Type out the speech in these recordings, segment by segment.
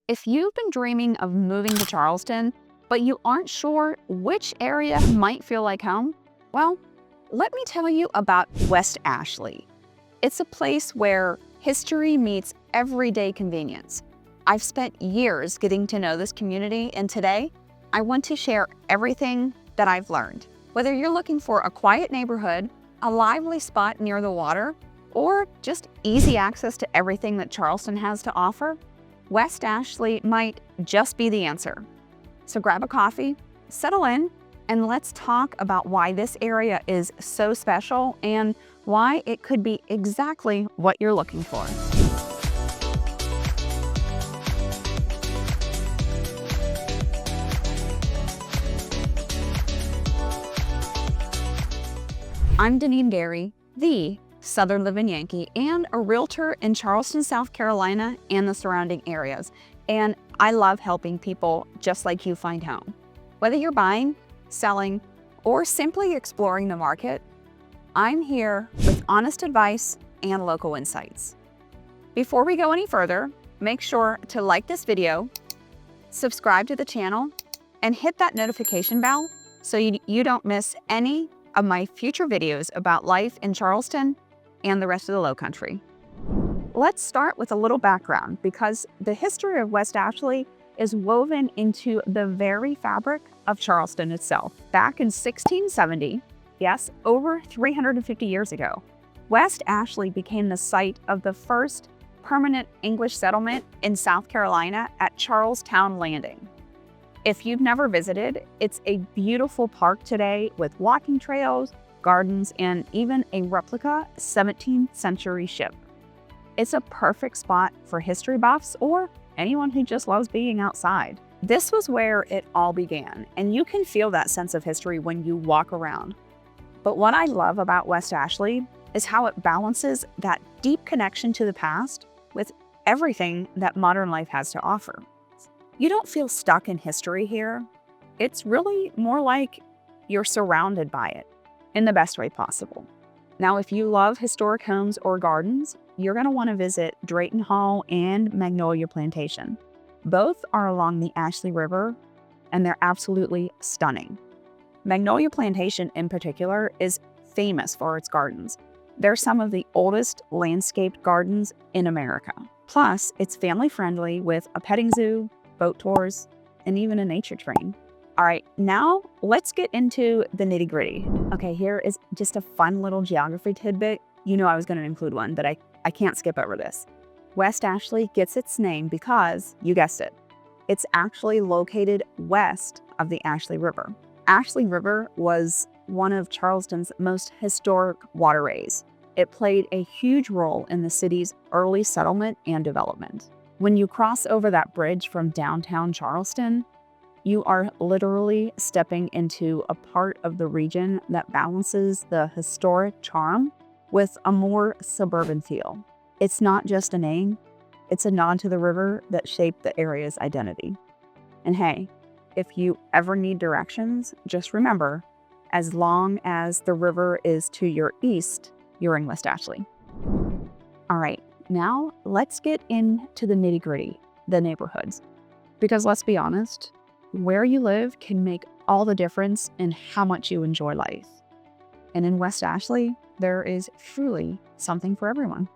If you've been dreaming of moving to Charleston, but you aren't sure which area might feel like home, well, let me tell you about West Ashley. It's a place where history meets everyday convenience. I've spent years getting to know this community, and today I want to share everything that I've learned. Whether you're looking for a quiet neighborhood, a lively spot near the water, or just easy access to everything that Charleston has to offer, West Ashley might just be the answer. So grab a coffee, settle in, and let's talk about why this area is so special and why it could be exactly what you're looking for. I'm Deneen Gary, the Southern Living Yankee, and a realtor in Charleston, South Carolina and the surrounding areas. And I love helping people just like you find home. Whether you're buying, selling, or simply exploring the market, I'm here with honest advice and local insights. Before we go any further, make sure to like this video, subscribe to the channel, and hit that notification bell so you don't miss any of my future videos about life in Charleston and the rest of the Lowcountry. Let's start with a little background because the history of West Ashley is woven into the very fabric of Charleston itself. Back in 1670, yes, over 350 years ago, West Ashley became the site of the first permanent English settlement in South Carolina at Charlestown Landing. If you've never visited, it's a beautiful park today with walking trails, gardens, and even a replica 17th century ship. It's a perfect spot for history buffs or anyone who just loves being outside. This was where it all began, and you can feel that sense of history when you walk around. But what I love about West Ashley is how it balances that deep connection to the past with everything that modern life has to offer. You don't feel stuck in history here. It's really more like you're surrounded by it in the best way possible. Now, if you love historic homes or gardens, you're going to want to visit Drayton Hall and Magnolia Plantation. Both are along the Ashley River, and they're absolutely stunning. Magnolia Plantation in particular is famous for its gardens. They're some of the oldest landscaped gardens in America. Plus, it's family friendly with a petting zoo, boat tours, and even a nature train. All right, now let's get into the nitty gritty. Okay, here is just a fun little geography tidbit. You know I was going to include one, but I can't skip over this. West Ashley gets its name because, you guessed it, it's actually located west of the Ashley River. Ashley River was one of Charleston's most historic waterways. It played a huge role in the city's early settlement and development. When you cross over that bridge from downtown Charleston, you are literally stepping into a part of the region that balances the historic charm with a more suburban feel. It's not just a name, it's a nod to the river that shaped the area's identity. And hey, if you ever need directions, just remember, as long as the river is to your east, you're in West Ashley. All right, now let's get into the nitty-gritty, the neighborhoods. Because let's be honest, where you live can make all the difference in how much you enjoy life. And in West Ashley, there is truly something for everyone.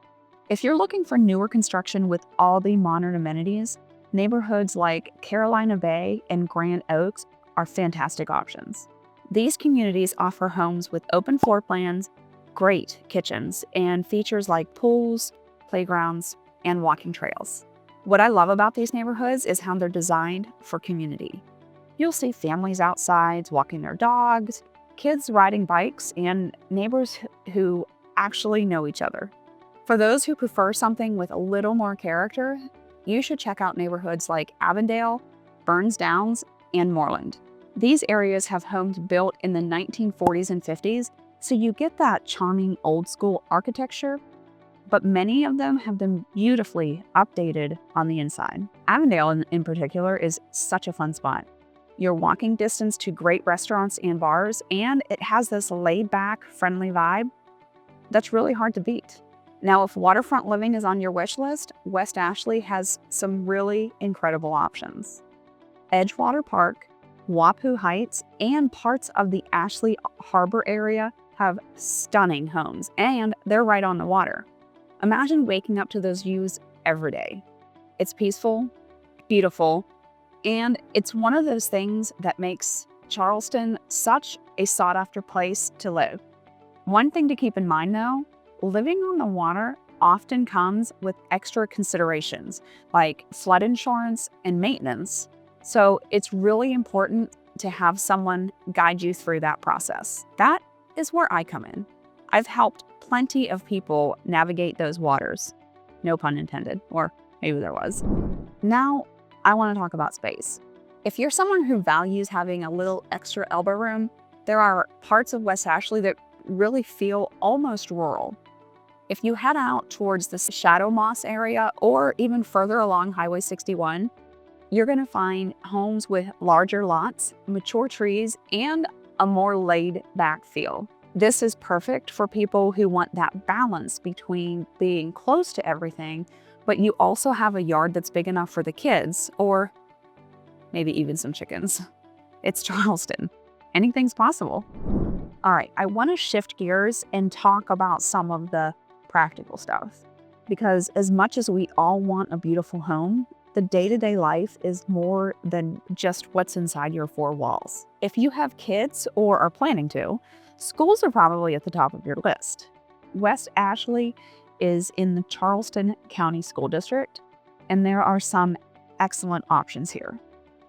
If you're looking for newer construction with all the modern amenities, neighborhoods like Carolina Bay and Grand Oaks are fantastic options. These communities offer homes with open floor plans, great kitchens, and features like pools, playgrounds, and walking trails. What I love about these neighborhoods is how they're designed for community. You'll see families outside walking their dogs, kids riding bikes, and neighbors who actually know each other. For those who prefer something with a little more character, you should check out neighborhoods like Avondale, Burns Downs, and Moreland. These areas have homes built in the 1940s and 50s, so you get that charming old school architecture, but many of them have been beautifully updated on the inside. Avondale in particular is such a fun spot. You're walking distance to great restaurants and bars, and it has this laid-back, friendly vibe that's really hard to beat. Now, if waterfront living is on your wish list, West Ashley has some really incredible options. Edgewater Park, Wapu Heights, and parts of the Ashley Harbor area have stunning homes, and they're right on the water. Imagine waking up to those views every day. It's peaceful, beautiful, and it's one of those things that makes Charleston such a sought-after place to live. One thing to keep in mind, though, living on the water often comes with extra considerations like flood insurance and maintenance. So it's really important to have someone guide you through that process. That is where I come in. I've helped plenty of people navigate those waters. No pun intended, or maybe there was. Now, I want to talk about space. If you're someone who values having a little extra elbow room, there are parts of West Ashley that really feel almost rural. If you head out towards the Shadow Moss area or even further along Highway 61, you're going to find homes with larger lots, mature trees, and a more laid-back feel. This is perfect for people who want that balance between being close to everything, but you also have a yard that's big enough for the kids, or maybe even some chickens. It's Charleston. Anything's possible. All right, I want to shift gears and talk about some of the practical stuff. Because as much as we all want a beautiful home, the day-to-day life is more than just what's inside your four walls. If you have kids or are planning to, schools are probably at the top of your list. West Ashley is in the Charleston County School District, and there are some excellent options here.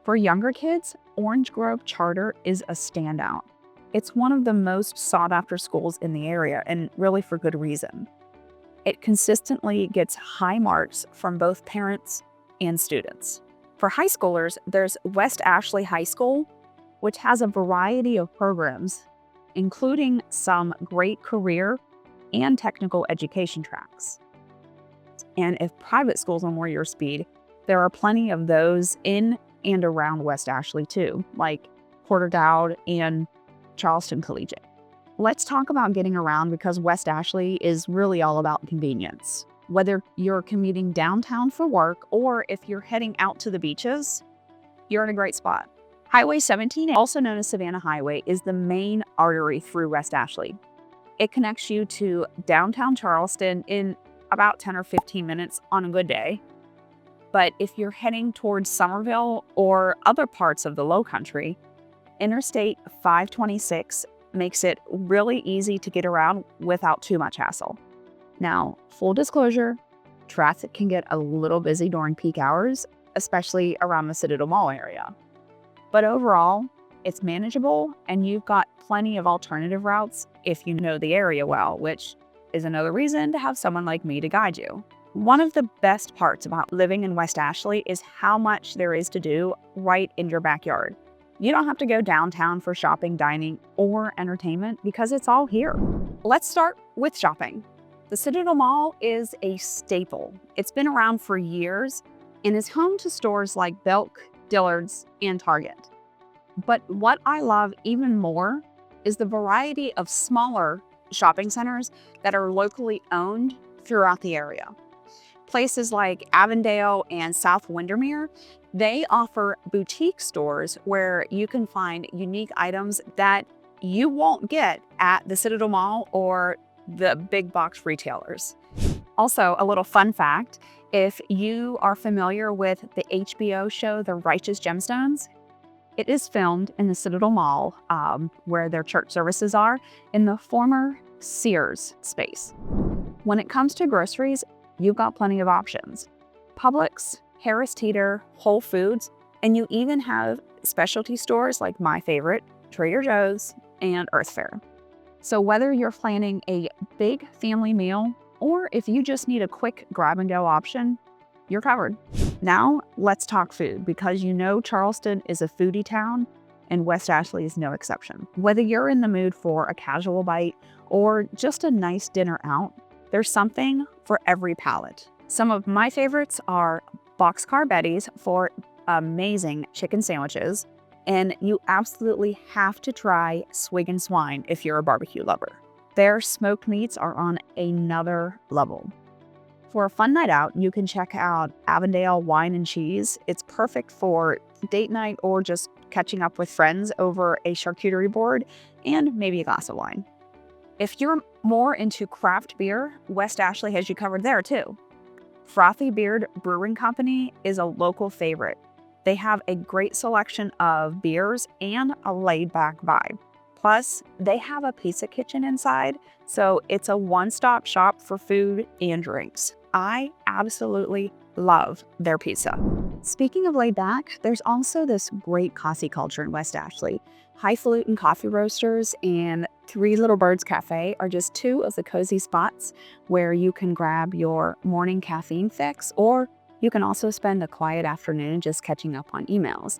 For younger kids, Orange Grove Charter is a standout. It's one of the most sought-after schools in the area, and really for good reason. It consistently gets high marks from both parents and students. For high schoolers, there's West Ashley High School, which has a variety of programs, including some great career and technical education tracks. And if private schools are more your speed, there are plenty of those in and around West Ashley too, like Porter Dowd and Charleston Collegiate. Let's talk about getting around, because West Ashley is really all about convenience. Whether you're commuting downtown for work or if you're heading out to the beaches, you're in a great spot. Highway 17, also known as Savannah Highway, is the main artery through West Ashley. It connects you to downtown Charleston in about 10 or 15 minutes on a good day. But if you're heading towards Somerville or other parts of the Lowcountry, Interstate 526 makes it really easy to get around without too much hassle. Now, full disclosure, traffic can get a little busy during peak hours, especially around the Citadel Mall area. But overall, it's manageable, and you've got plenty of alternative routes if you know the area well, which is another reason to have someone like me to guide you. One of the best parts about living in West Ashley is how much there is to do right in your backyard. You don't have to go downtown for shopping, dining, or entertainment because it's all here. Let's start with shopping. The Citadel Mall is a staple. It's been around for years and is home to stores like Belk, Dillard's, and Target. But what I love even more is the variety of smaller shopping centers that are locally owned throughout the area. Places like Avondale and South Windermere, they offer boutique stores where you can find unique items that you won't get at the Citadel Mall or the big box retailers. Also, a little fun fact, if you are familiar with the HBO show, The Righteous Gemstones, it is filmed in the Citadel Mall, where their church services are, in the former Sears space. When it comes to groceries, you've got plenty of options. Publix, Harris Teeter, Whole Foods, and you even have specialty stores like my favorite, Trader Joe's and Earth Fare. So whether you're planning a big family meal or if you just need a quick grab and go option, you're covered. Now let's talk food, because you know Charleston is a foodie town and West Ashley is no exception. Whether you're in the mood for a casual bite or just a nice dinner out, there's something for every palate. Some of my favorites are Boxcar Betty's for amazing chicken sandwiches, and you absolutely have to try Swig and Swine if you're a barbecue lover. Their smoked meats are on another level. For a fun night out, you can check out Avondale Wine and Cheese. It's perfect for date night or just catching up with friends over a charcuterie board and maybe a glass of wine. If you're more into craft beer, West Ashley has you covered there too. Frothy Beard Brewing Company is a local favorite. They have a great selection of beers and a laid-back vibe. Plus, they have a pizza kitchen inside, so it's a one-stop shop for food and drinks. I absolutely love their pizza. Speaking of laid back, there's also this great coffee culture in West Ashley. Highfalutin coffee roasters and Three Little Birds Café are just two of the cozy spots where you can grab your morning caffeine fix, or you can also spend a quiet afternoon just catching up on emails.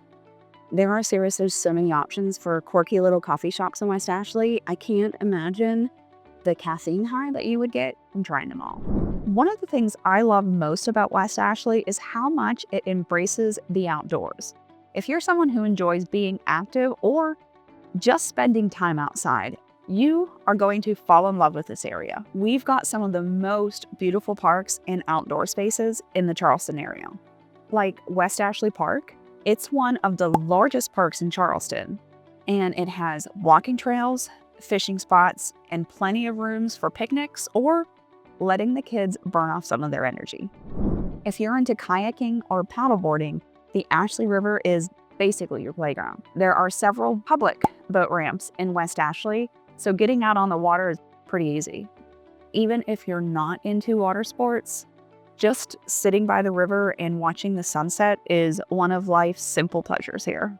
There are seriously so many options for quirky little coffee shops in West Ashley. I can't imagine the caffeine high that you would get from trying them all. One of the things I love most about West Ashley is how much it embraces the outdoors. If you're someone who enjoys being active or just spending time outside, you are going to fall in love with this area. We've got some of the most beautiful parks and outdoor spaces in the Charleston area. Like West Ashley Park, it's one of the largest parks in Charleston, and it has walking trails, fishing spots, and plenty of rooms for picnics or letting the kids burn off some of their energy. If you're into kayaking or paddleboarding, the Ashley River is basically your playground. There are several public boat ramps in West Ashley, so getting out on the water is pretty easy. Even if you're not into water sports, just sitting by the river and watching the sunset is one of life's simple pleasures here.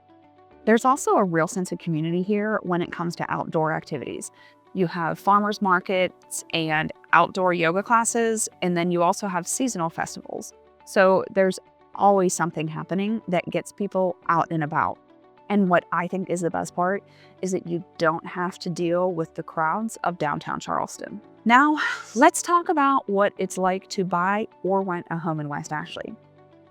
There's also a real sense of community here when it comes to outdoor activities. You have farmers markets and outdoor yoga classes, and then you also have seasonal festivals. So there's always something happening that gets people out and about. And what I think is the best part is that you don't have to deal with the crowds of downtown Charleston. Now, let's talk about what it's like to buy or rent a home in West Ashley.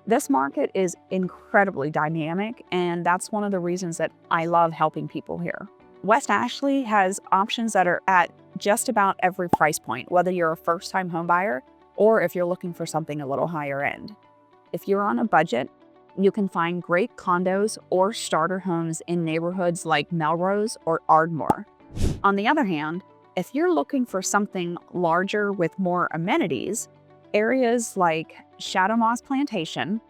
This market is incredibly dynamic, and that's one of the reasons that I love helping people here. West Ashley has options that are at just about every price point, whether you're a first-time home buyer or if you're looking for something a little higher end. If you're on a budget, you can find great condos or starter homes in neighborhoods like Melrose or Ardmore. On the other hand, if you're looking for something larger with more amenities, areas like Shadow Moss Plantation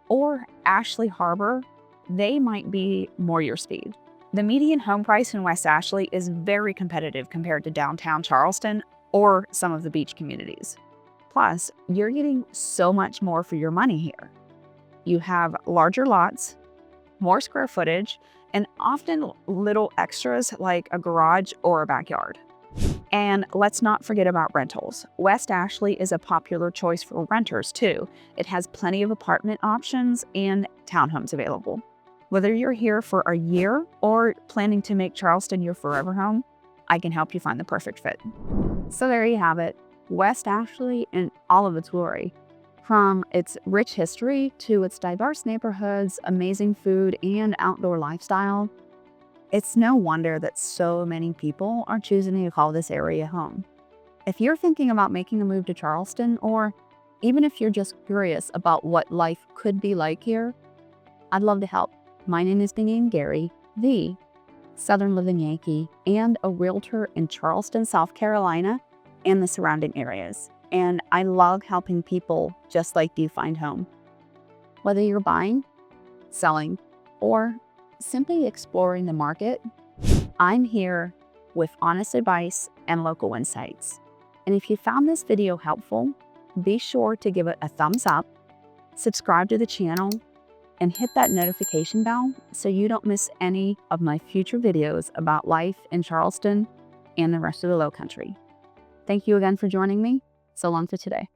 or Ashley Harbor, they might be more your speed. The median home price in West Ashley is very competitive compared to downtown Charleston or some of the beach communities. Plus, you're getting so much more for your money here. You have larger lots, more square footage, and often little extras like a garage or a backyard. And let's not forget about rentals. West Ashley is a popular choice for renters too. It has plenty of apartment options and townhomes available. Whether you're here for a year or planning to make Charleston your forever home, I can help you find the perfect fit. So there you have it, West Ashley in all of its glory. From its rich history to its diverse neighborhoods, amazing food, and outdoor lifestyle, it's no wonder that so many people are choosing to call this area home. If you're thinking about making a move to Charleston, or even if you're just curious about what life could be like here, I'd love to help. My name is Diane Gary, the Southern Living Yankee, and a realtor in Charleston, South Carolina, and the surrounding areas. And I love helping people just like you find home. Whether you're buying, selling, or simply exploring the market, I'm here with honest advice and local insights. And if you found this video helpful, be sure to give it a thumbs up, subscribe to the channel, and hit that notification bell so you don't miss any of my future videos about life in Charleston and the rest of the Lowcountry. Thank you again for joining me. So long for today.